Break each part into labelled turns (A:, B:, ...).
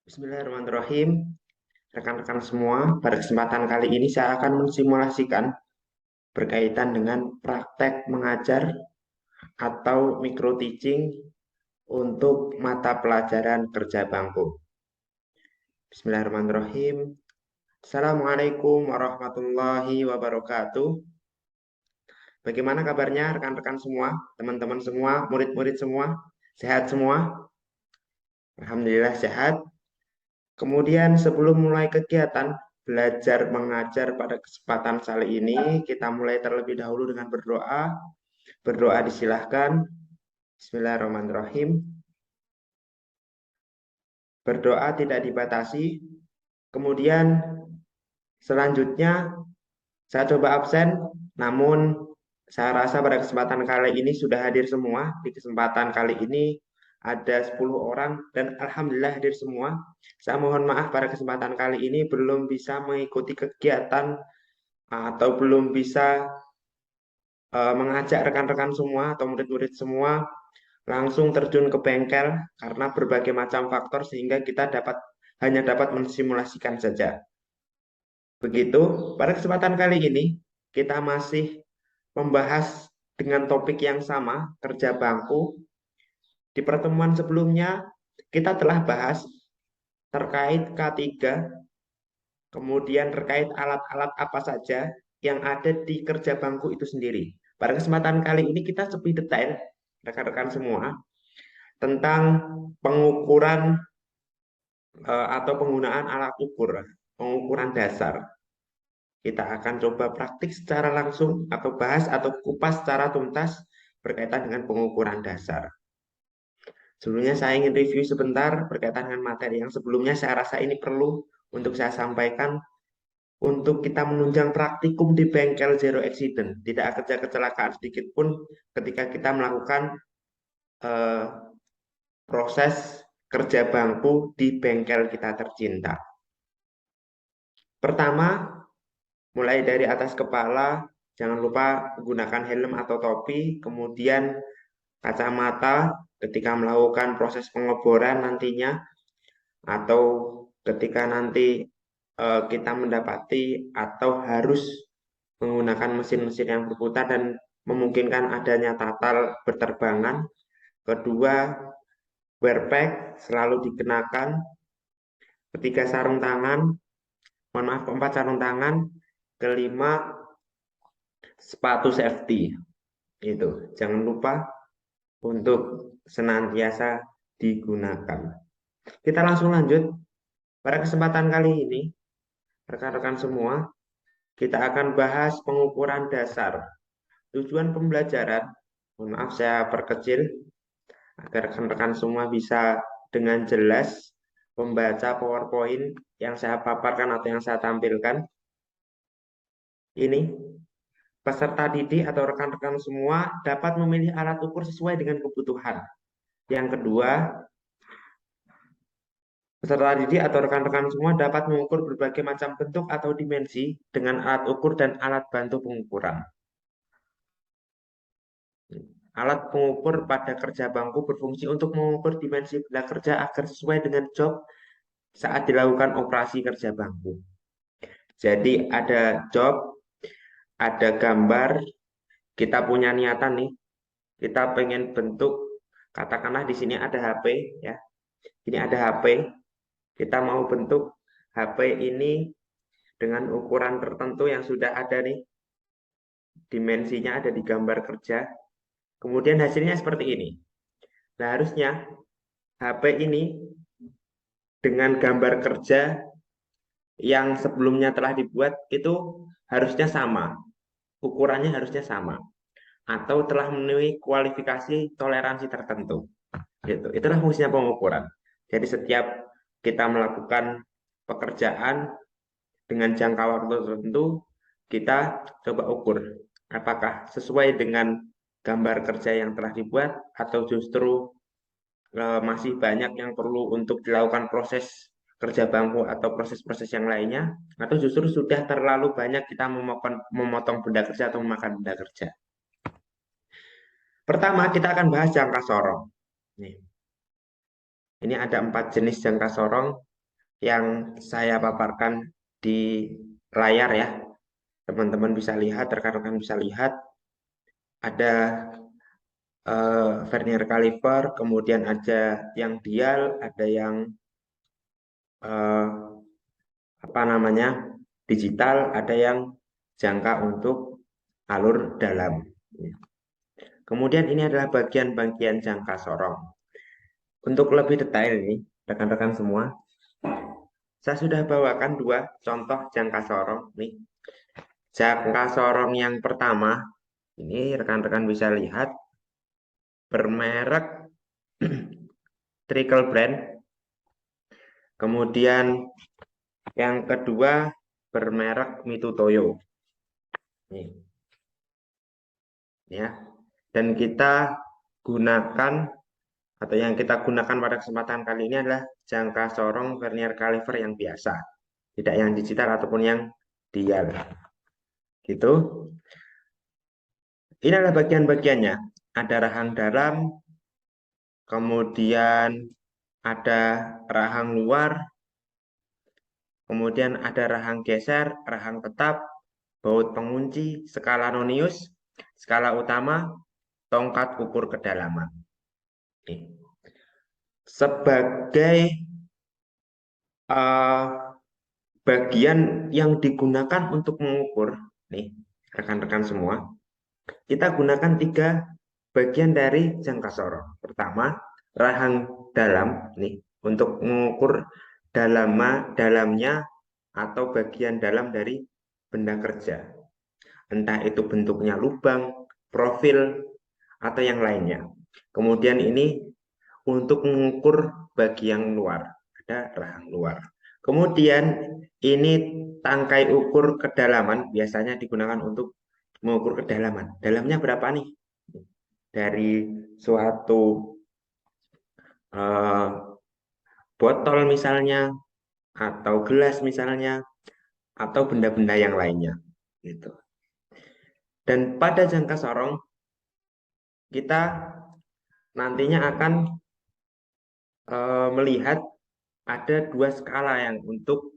A: Bismillahirrahmanirrahim. Rekan-rekan semua, pada kesempatan kali ini saya akan mensimulasikan berkaitan dengan praktek mengajar atau micro teaching untuk mata pelajaran kerja bangku. Bismillahirrahmanirrahim. Assalamualaikum warahmatullahi wabarakatuh. Bagaimana kabarnya rekan-rekan semua, teman-teman semua, murid-murid semua? Sehat semua? Alhamdulillah sehat. Kemudian sebelum mulai kegiatan belajar mengajar pada kesempatan kali ini, kita mulai terlebih dahulu dengan berdoa. Berdoa disilahkan. Bismillahirrahmanirrahim. Berdoa tidak dibatasi. Kemudian selanjutnya saya coba absen, namun saya rasa pada kesempatan kali ini sudah hadir semua. Di kesempatan kali ini ada 10 orang dan alhamdulillah hadir semua. Saya mohon maaf pada kesempatan kali ini belum bisa mengikuti kegiatan atau belum bisa mengajak rekan-rekan semua atau murid-murid semua langsung terjun ke bengkel karena berbagai macam faktor sehingga kita hanya dapat mensimulasikan saja. Begitu, pada kesempatan kali ini kita masih membahas dengan topik yang sama, kerja bangku. Di pertemuan sebelumnya kita telah bahas terkait K3, kemudian terkait alat-alat apa saja yang ada di kerja bangku itu sendiri. Pada kesempatan kali ini kita lebih detail, rekan-rekan semua, tentang pengukuran atau penggunaan alat ukur, pengukuran dasar. Kita akan coba praktik secara langsung atau bahas atau kupas secara tuntas berkaitan dengan pengukuran dasar. Sebelumnya saya ingin review sebentar berkaitan dengan materi yang sebelumnya. Saya rasa ini perlu untuk saya sampaikan untuk kita menunjang praktikum di bengkel zero accident. Tidak ada kecelakaan sedikit pun ketika kita melakukan eh, proses kerja bangku di bengkel kita tercinta. Pertama, mulai dari atas kepala, jangan lupa gunakan helm atau topi, kemudian kacamata ketika melakukan proses pengeboran nantinya, atau ketika nanti kita mendapati atau harus menggunakan mesin-mesin yang berputar dan memungkinkan adanya tatal berterbangan. Kedua, wearpack selalu dikenakan. Ketiga, sarung tangan. Mohon maaf, keempat, sarung tangan. Kelima, sepatu safety. Itu jangan lupa untuk senantiasa digunakan. Kita langsung lanjut. Pada kesempatan kali ini, rekan-rekan semua, kita akan bahas pengukuran dasar. Tujuan pembelajaran, mohon maaf saya perkecil, agar rekan-rekan semua bisa dengan jelas membaca PowerPoint yang saya paparkan atau yang saya tampilkan. Ini, peserta didik atau rekan-rekan semua dapat memilih alat ukur sesuai dengan kebutuhan. Yang kedua, peserta didik atau rekan-rekan semua dapat mengukur berbagai macam bentuk atau dimensi dengan alat ukur dan alat bantu pengukuran. Alat pengukur pada kerja bangku berfungsi untuk mengukur dimensi benda kerja agar sesuai dengan job saat dilakukan operasi kerja bangku. Jadi ada job, ada gambar, kita punya niatan nih, kita pengen bentuk, katakanlah di sini ada HP ya. Ini ada HP, kita mau bentuk HP ini dengan ukuran tertentu yang sudah ada nih. Dimensinya ada di gambar kerja. Kemudian hasilnya seperti ini. Nah, harusnya HP ini dengan gambar kerja yang sebelumnya telah dibuat itu harusnya sama. Ukurannya harusnya sama. Atau telah memenuhi kualifikasi toleransi tertentu. Gitu. Itulah fungsinya pengukuran. Jadi setiap kita melakukan pekerjaan dengan jangka waktu tertentu, kita coba ukur apakah sesuai dengan gambar kerja yang telah dibuat atau justru masih banyak yang perlu untuk dilakukan proses kerja bangku atau proses-proses yang lainnya, atau justru sudah terlalu banyak kita memotong benda kerja atau memakan benda kerja. Pertama, kita akan bahas jangka sorong. Nih. Ini ada 4 jenis jangka sorong. yang saya paparkan di layar ya. Teman-teman bisa lihat, rekan-rekan bisa lihat, ada vernier caliper, kemudian ada yang dial, ada yang eh, apa namanya digital, ada yang jangka untuk alur dalam. Kemudian ini adalah bagian-bagian jangka sorong. Untuk lebih detail ini, rekan-rekan semua, saya sudah bawakan dua contoh jangka sorong nih. Jangka sorong yang pertama, ini rekan-rekan bisa lihat bermerek Trickle Brand. Kemudian yang kedua bermerek Mitutoyo. Nih, ya. Dan kita gunakan atau yang kita gunakan pada kesempatan kali ini adalah jangka sorong vernier caliper yang biasa, tidak yang digital ataupun yang dial. Gitu. Ini adalah bagian-bagiannya. Ada rahang dalam, kemudian ada rahang luar, kemudian ada rahang geser, rahang tetap, baut pengunci, skala nonius, skala utama, tongkat ukur kedalaman. Sebagai uh, bagian yang digunakan untuk mengukur, nih rekan-rekan semua, kita gunakan tiga bagian dari jangka sorong. Pertama, rahang dalam, nih untuk mengukur dalamnya atau bagian dalam dari benda kerja. Entah itu bentuknya lubang, profil, atau yang lainnya. Kemudian ini untuk mengukur bagian luar, ada rahang luar. Kemudian ini tangkai ukur kedalaman, biasanya digunakan untuk mengukur kedalaman. Dalamnya berapa nih? Dari suatu eh, botol misalnya, atau gelas misalnya, atau benda-benda yang lainnya. Gitu. Dan pada jangka sorong, kita nantinya akan melihat ada dua skala yang untuk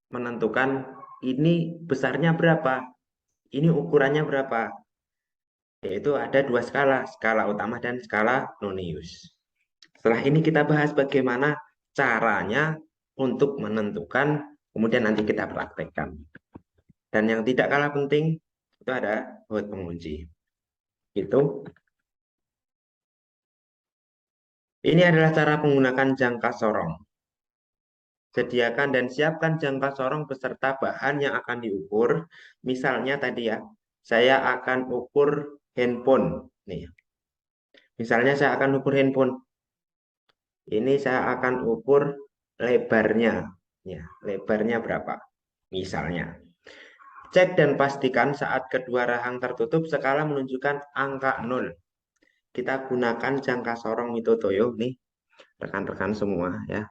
A: menentukan ini besarnya berapa, ini ukurannya berapa. Yaitu ada dua skala, skala utama dan skala nonius. Setelah ini kita bahas bagaimana caranya untuk menentukan, kemudian nanti kita praktekkan. Dan yang tidak kalah penting, itu ada baut pengunci. Itu. Ini adalah cara menggunakan jangka sorong. Sediakan dan siapkan jangka sorong beserta bahan yang akan diukur. Misalnya tadi ya, saya akan ukur handphone. Nih, misalnya saya akan ukur handphone. Ini saya akan ukur lebarnya. Ya, lebarnya berapa? Misalnya. Cek dan pastikan saat kedua rahang tertutup skala menunjukkan angka 0. Kita gunakan jangka sorong Mitutoyo nih, rekan-rekan semua ya.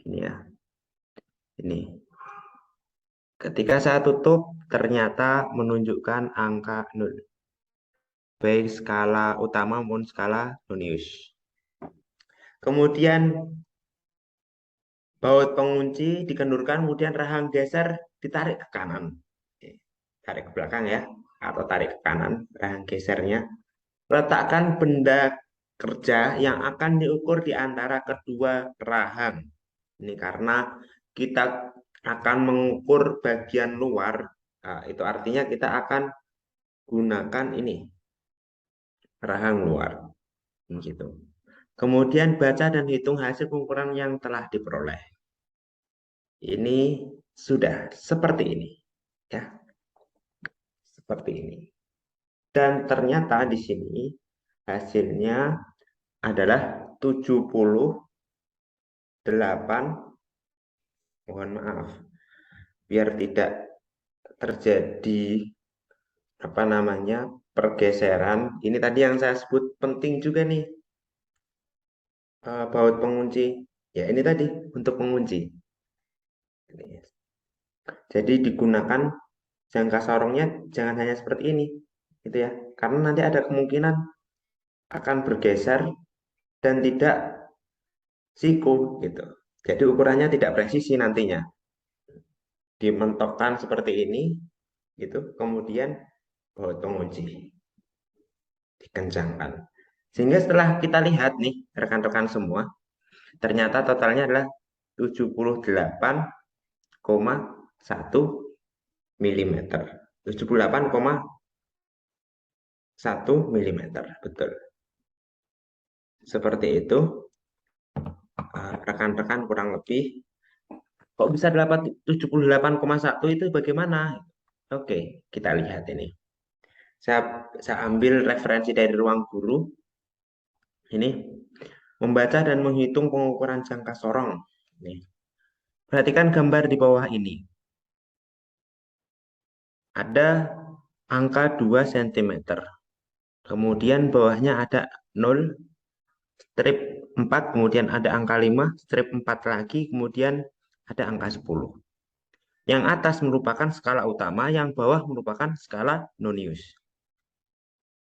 A: Ini ya. Ini. Ketika saya tutup ternyata menunjukkan angka 0. Baik skala utama maupun skala nonius. Kemudian baut pengunci dikendurkan, kemudian rahang geser ditarik ke kanan. Tarik ke belakang ya, atau tarik ke kanan, rahang gesernya. Letakkan benda kerja yang akan diukur di antara kedua rahang. Ini karena kita akan mengukur bagian luar, nah, itu artinya kita akan gunakan ini, rahang luar. Gitu. Kemudian baca dan hitung hasil pengukuran yang telah diperoleh. Ini sudah seperti ini. Ya, seperti ini. Dan ternyata di sini hasilnya adalah 78, mohon maaf, biar tidak terjadi apa namanya pergeseran. Ini tadi yang saya sebut penting juga nih, baut pengunci. Ya ini tadi untuk pengunci. Jadi digunakan jangka sorongnya jangan hanya seperti ini, gitu ya. Karena nanti ada kemungkinan akan bergeser dan tidak siku, gitu. Jadi ukurannya tidak presisi nantinya. Dimentokkan seperti ini, gitu. Kemudian pengunci dikencangkan. Sehingga setelah kita lihat nih, rekan-rekan semua, ternyata totalnya adalah 78,1 mm. 78,1 mm. Betul. Seperti itu, rekan-rekan kurang lebih. Kok bisa 78,1 itu bagaimana? Oke, kita lihat ini. Saya ambil referensi dari ruang guru. Ini membaca dan menghitung pengukuran jangka sorong. Nih, perhatikan gambar di bawah ini. Ada angka 2 cm. Kemudian bawahnya ada 0, strip 4, kemudian ada angka 5, strip 4 lagi, kemudian ada angka 10. Yang atas merupakan skala utama, yang bawah merupakan skala nonius.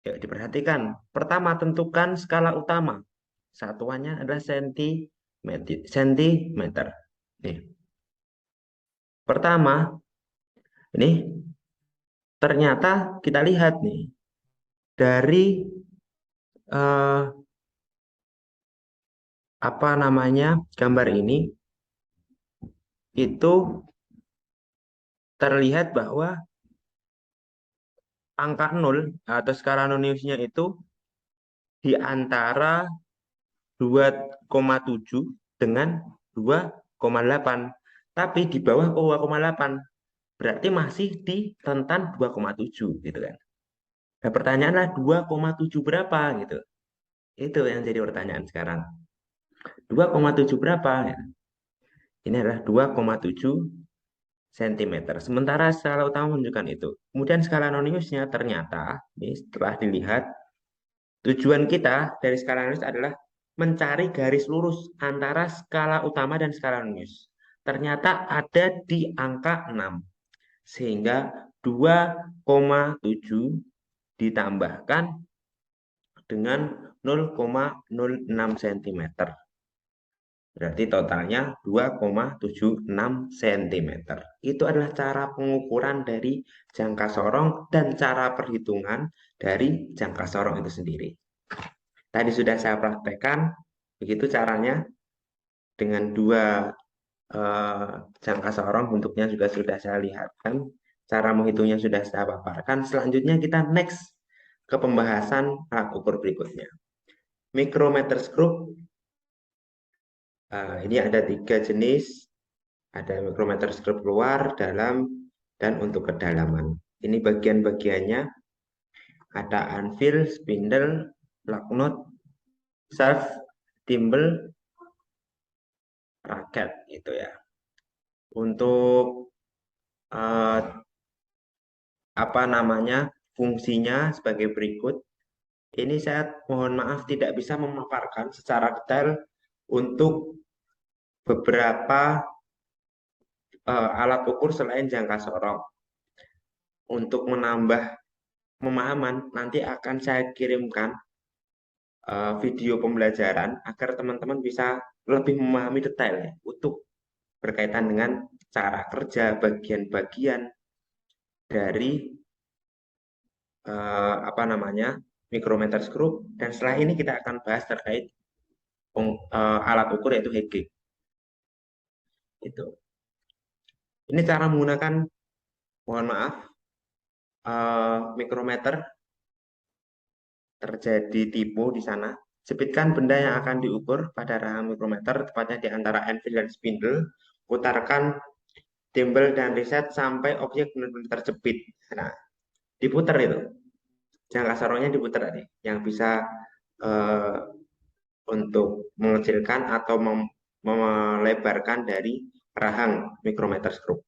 A: Yuk diperhatikan. Pertama, tentukan skala utama. Satuannya adalah sentimeter. Nih. Pertama, ini ternyata kita lihat nih dari eh, apa namanya gambar ini itu terlihat bahwa angka 0 atau skala noniusnya itu di antara 2,7 dengan 2,8. Tapi di bawah 2,8. Berarti masih di rentan 2,7 gitu kan. Nah, pertanyaannya 2,7 berapa gitu. Itu yang jadi pertanyaan sekarang. 2,7 berapa ya? Ini adalah 2,7 cm. Sementara skala utama menunjukkan itu. Kemudian skala noniusnya ternyata, ini setelah dilihat, tujuan kita dari skala nonius adalah mencari garis lurus antara skala utama dan skala nonius. Ternyata ada di angka 6. Sehingga 2,7 ditambahkan dengan 0,06 cm. Berarti totalnya 2,76 cm. Itu adalah cara pengukuran dari jangka sorong dan cara perhitungan dari jangka sorong itu sendiri. Tadi sudah saya praktekkan, begitu caranya dengan dua jangka sorong, bentuknya juga sudah saya lihatkan, cara menghitungnya sudah saya paparkan. Selanjutnya kita next ke pembahasan alat ukur berikutnya. Micrometer screw. Ini ada 3 jenis. Ada micrometer screw luar, dalam, dan untuk kedalaman. Ini bagian-bagiannya. Ada anvil, spindle, lock nut, shaft, thimble, raket gitu ya. Untuk uh, apa namanya fungsinya sebagai berikut. Ini saya mohon maaf tidak bisa memaparkan secara detail untuk beberapa alat ukur selain jangka sorong. Untuk menambah pemahaman, nanti akan saya kirimkan video pembelajaran agar teman-teman bisa lebih memahami detail ya, untuk berkaitan dengan cara kerja bagian-bagian dari apa namanya micrometer screw, dan setelah ini kita akan bahas terkait alat ukur yaitu Hg. Itu. Ini cara menggunakan, mohon maaf, mikrometer. Terjadi tipu di sana. Jepitkan benda yang akan diukur pada rahang mikrometer, tepatnya di antara anvil dan spindle. Putarkan timbel dan reset sampai objek benar-benar terjepit. Nah, diputar itu. Jangka sorongnya diputar tadi. Yang bisa uh, untuk mengecilkan atau melebarkan dari rahang mikrometer screw.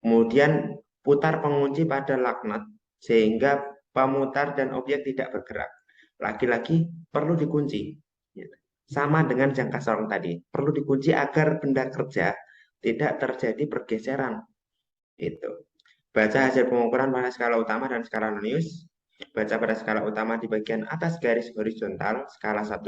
A: Kemudian putar pengunci pada laknat sehingga pemutar dan objek tidak bergerak. Lagi-lagi perlu dikunci. Sama dengan jangka sorong tadi, perlu dikunci agar benda kerja tidak terjadi pergeseran. Itu. Baca hasil pengukuran pada skala utama dan skala nonius. Baca pada skala utama di bagian atas garis horizontal skala 1